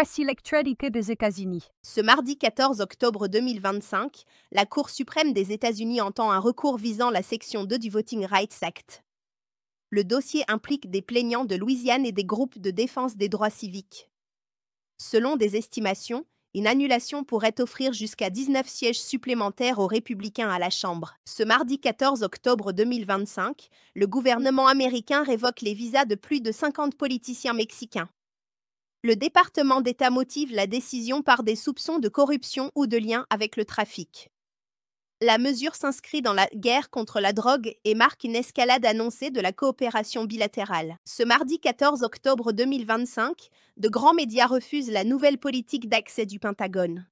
Voici l'actualité des États-Unis. Ce mardi 14 octobre 2025, la Cour suprême des États-Unis entend un recours visant la section 2 du Voting Rights Act. Le dossier implique des plaignants de Louisiane et des groupes de défense des droits civiques. Selon des estimations, une annulation pourrait offrir jusqu'à 19 sièges supplémentaires aux républicains à la Chambre. Ce mardi 14 octobre 2025, le gouvernement américain révoque les visas de plus de 50 politiciens mexicains. Le département d'État motive la décision par des soupçons de corruption ou de lien avec le trafic. La mesure s'inscrit dans la guerre contre la drogue et marque une escalade annoncée de la coopération bilatérale. Ce mardi 14 octobre 2025, de grands médias refusent la nouvelle politique d'accès du Pentagone.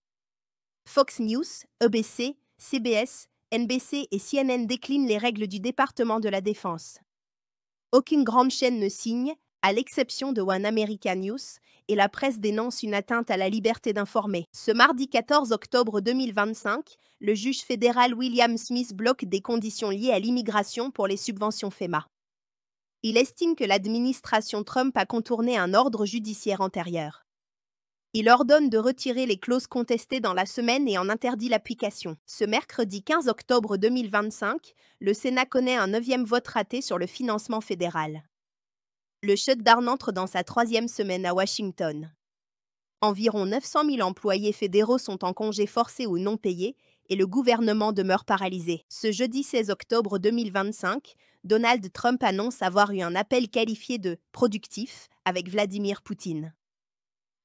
Fox News, ABC, CBS, NBC et CNN déclinent les règles du département de la Défense. Aucune grande chaîne ne signe, à l'exception de One America News, et la presse dénonce une atteinte à la liberté d'informer. Ce mardi 14 octobre 2025, le juge fédéral William Smith bloque des conditions liées à l'immigration pour les subventions FEMA. Il estime que l'administration Trump a contourné un ordre judiciaire antérieur. Il ordonne de retirer les clauses contestées dans la semaine et en interdit l'application. Ce mercredi 15 octobre 2025, le Sénat connaît un 9e vote raté sur le financement fédéral. Le shutdown entre dans sa 3e semaine à Washington. Environ 900 000 employés fédéraux sont en congé forcé ou non payés et le gouvernement demeure paralysé. Ce jeudi 16 octobre 2025, Donald Trump annonce avoir eu un appel qualifié de « productif » avec Vladimir Poutine.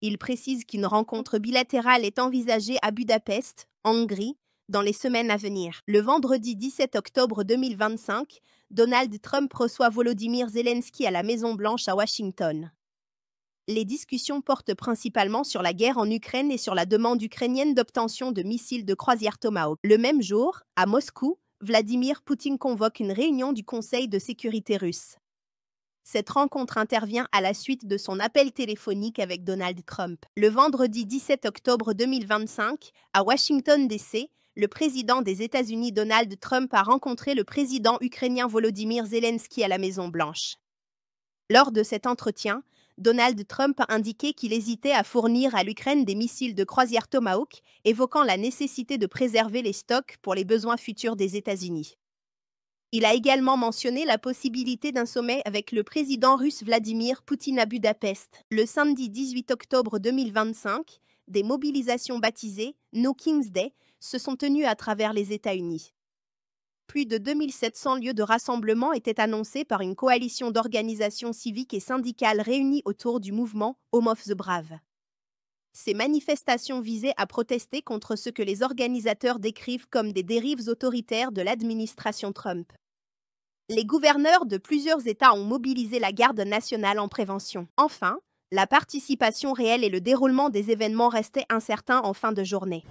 Il précise qu'une rencontre bilatérale est envisagée à Budapest, en Hongrie, dans les semaines à venir. Le vendredi 17 octobre 2025, Donald Trump reçoit Volodymyr Zelensky à la Maison-Blanche à Washington. Les discussions portent principalement sur la guerre en Ukraine et sur la demande ukrainienne d'obtention de missiles de croisière Tomahawk. Le même jour, à Moscou, Vladimir Poutine convoque une réunion du Conseil de sécurité russe. Cette rencontre intervient à la suite de son appel téléphonique avec Donald Trump. Le vendredi 17 octobre 2025, à Washington, D.C., le président des États-Unis Donald Trump a rencontré le président ukrainien Volodymyr Zelensky à la Maison-Blanche. Lors de cet entretien, Donald Trump a indiqué qu'il hésitait à fournir à l'Ukraine des missiles de croisière Tomahawk, évoquant la nécessité de préserver les stocks pour les besoins futurs des États-Unis. Il a également mentionné la possibilité d'un sommet avec le président russe Vladimir Poutine à Budapest. Le samedi 18 octobre 2025, des mobilisations baptisées « No King's Day » se sont tenues à travers les États-Unis. Plus de 2700 lieux de rassemblement étaient annoncés par une coalition d'organisations civiques et syndicales réunies autour du mouvement Home of the Brave. Ces manifestations visaient à protester contre ce que les organisateurs décrivent comme des dérives autoritaires de l'administration Trump. Les gouverneurs de plusieurs États ont mobilisé la garde nationale en prévention. Enfin, la participation réelle et le déroulement des événements restaient incertains en fin de journée.